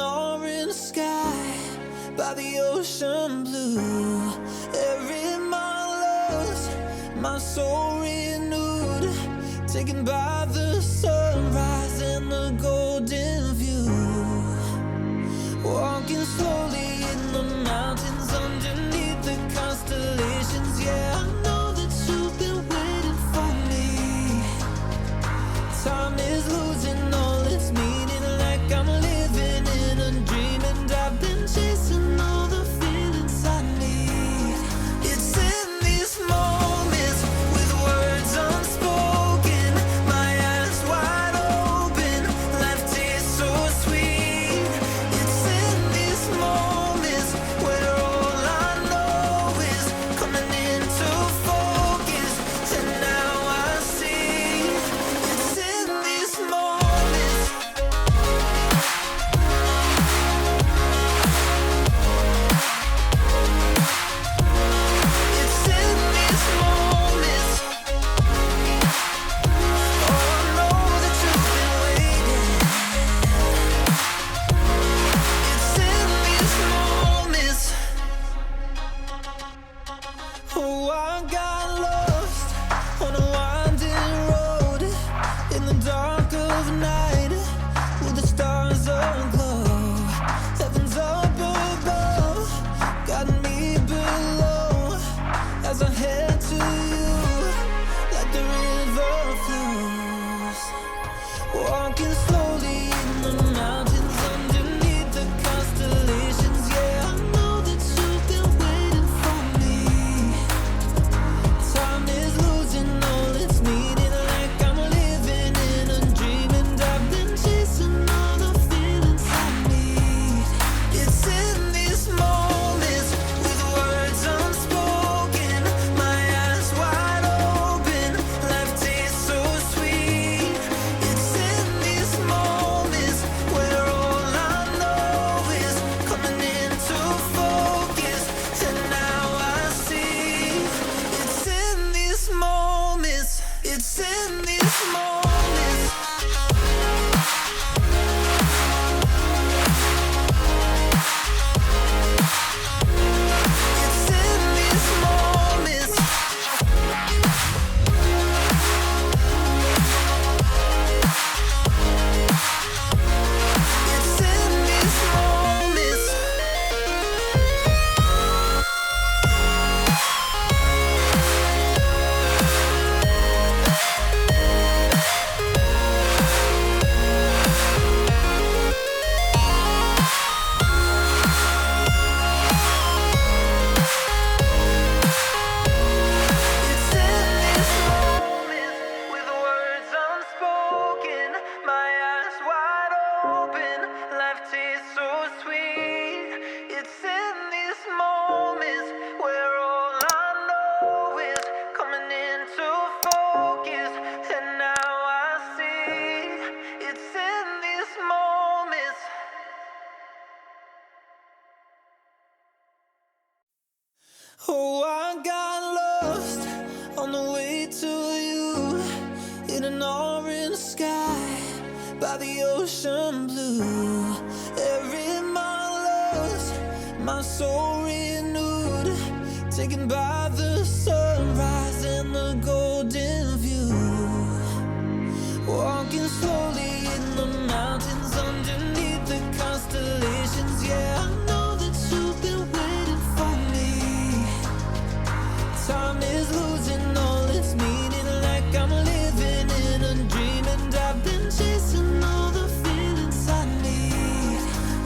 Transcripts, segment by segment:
orange sky by the ocean blue. Every mile lost, my soul renewed, taken by the sunrise and the golden view. Walking slowly in the mountains underneath the constellations. Yeah, I know that you've been waiting for me. Time is losing all its meaning, like I'm living in a dream, and I've been chasing all the feelings I need. It's in these moments with words unspoken, my eyes wide open, life tastes so sweet. It's in these moments where all I know is coming into focus, and now I see. It's in these moments. It's in these moments. Oh, I know that you've been waiting. It's in these moments. Oh, I got lost on a winding road in the dark of night, with the stars aglow. Heaven's up above, got me below, as I head to you like the river flows. Walking slowly in the mountains underneath the constellations. Yeah, I know that you've been waiting for me. Time is losing all its meaning, like I'm living in a dream, and I've been chasing all the feelings I need. It's in these moments with words unspoken, my eyes wide open, life tastes so sweet. It's in these moments where all I know is coming into focus, and now I see. It's in these moments. It's in these moments. It's in these moments. It's in these moments. It's in these moments with words unspoken, my eyes wide open, life tastes so sweet. It's in these moments where all I know is coming into focus, and now I see. It's in these moments. Oh, I got lost on the way to you in an orange sky by the ocean blue. Every mile lost, my soul renewed, taken by the sunrise and the golden view. Walking slowly in the mountains underneath the constellations. Yeah, I know that you've been waiting for me. Time is losing all its meaning, like I'm living in a dream, and I've been chasing all the feelings I need.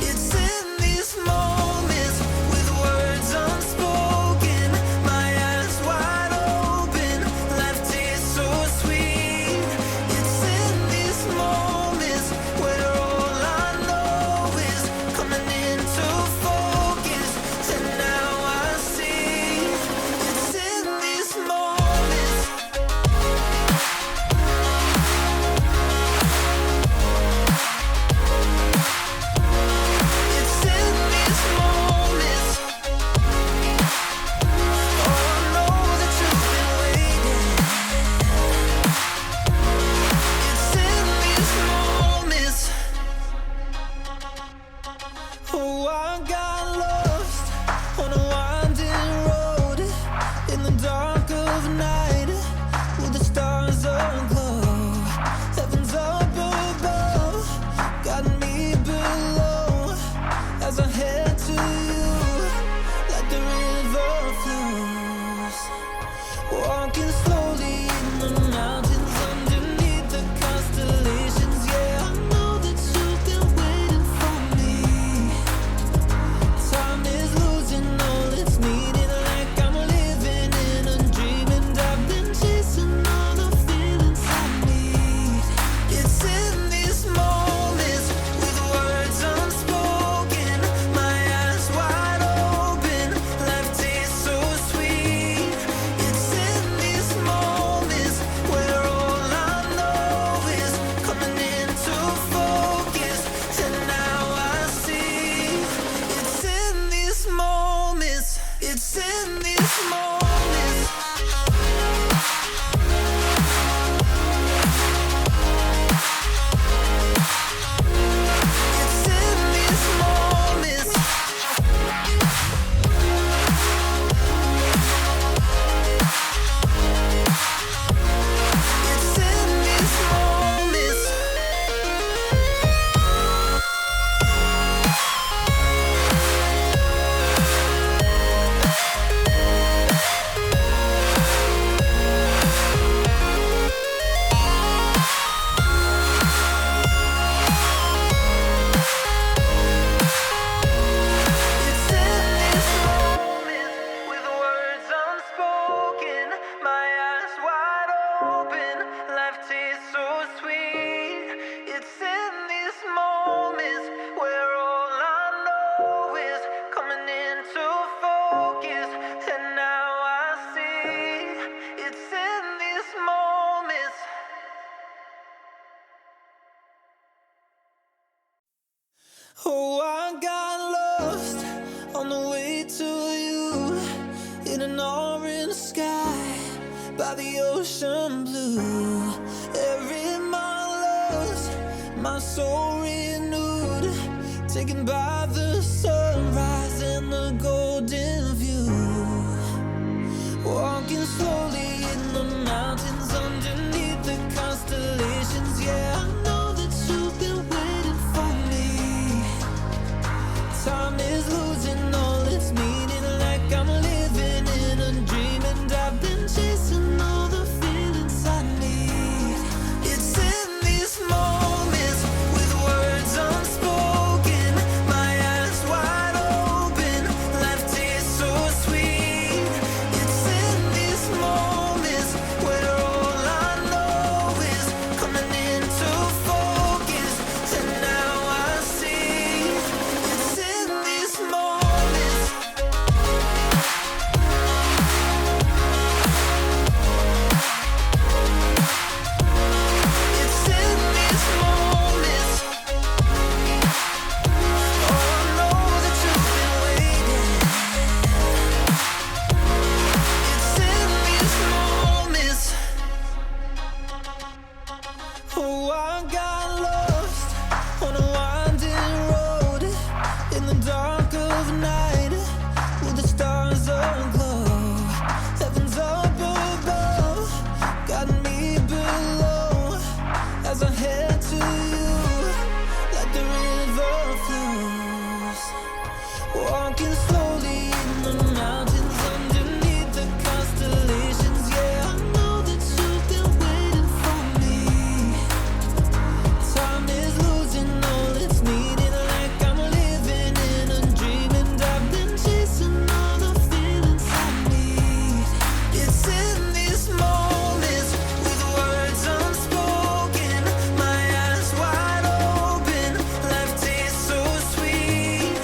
It's in these moments with words unspoken, my eyes wide Oh, I got lost on a winding road in the dark of night with the stars aglow. Heaven's up above, got me below as I head to you like the river flows. Walking slowly in the mountains underneath the constellations. Yeah, I know that you've been waiting for me. Time is losing all its meaning, like I'm living in a dream, and I've been chasing all the feelings I need. It's in these moments with words unspoken, my eyes wide open, life tastes so sweet. It's in these moments where all I know is coming into focus, and now I see. It's in these moments, it's in these moments. It's in these moments. It's in these moments. It's in these moments with words unspoken, my eyes wide open, life tastes so sweet. It's in these moments where all I know is coming into focus, and now I see. It's in these moments. Oh, I got lost on the way to you in an orange sky by the ocean blue. Every mile lost, my soul renewed, taken by the sunrise and the golden view. Walking slowly in the mountains underneath the constellations. Yeah, I know that you've been waiting for me. Time is losing all its meaning, like I'm living in a dream, and I've been chasing all the feelings I need. It's in these moments with words unspoken, my eyes wide open, life tastes so sweet. It's in these moments where all I know is coming into focus, and now I see. It's in these moments. It's in these moments. Oh, I know that you've been waiting. It's in these moments. Oh, I got lost on a winding road in the dark of night with the stars aglow. Heaven's up above, got me below as I head to you like the river flows. Walking slowly in the mountains underneath the constellations. Yeah, I know that you've been waiting for me. Time is losing all its meaning, like I'm living in a dream, and I've been chasing all the feelings I need. It's in these moments with words unspoken, my eyes wide open, life tastes so sweet.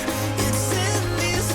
It's in these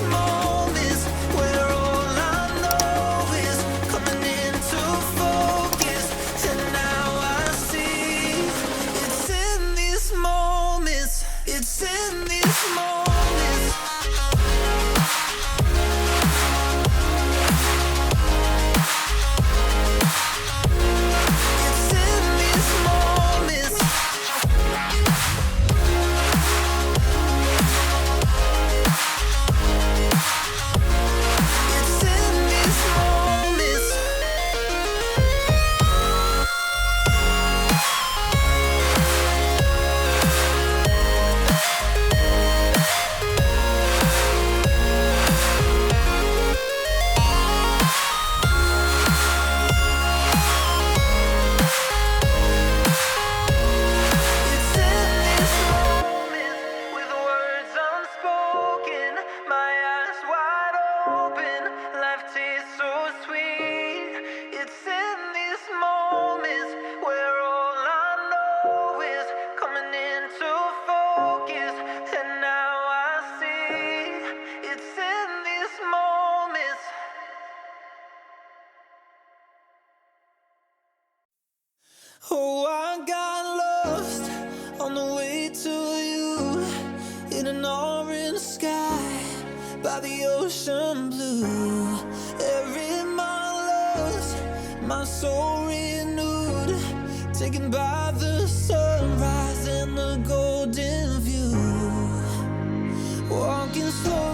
an orange sky by the ocean blue. Every mile lost, my soul renewed, taken by the sunrise and the golden view. Walking slow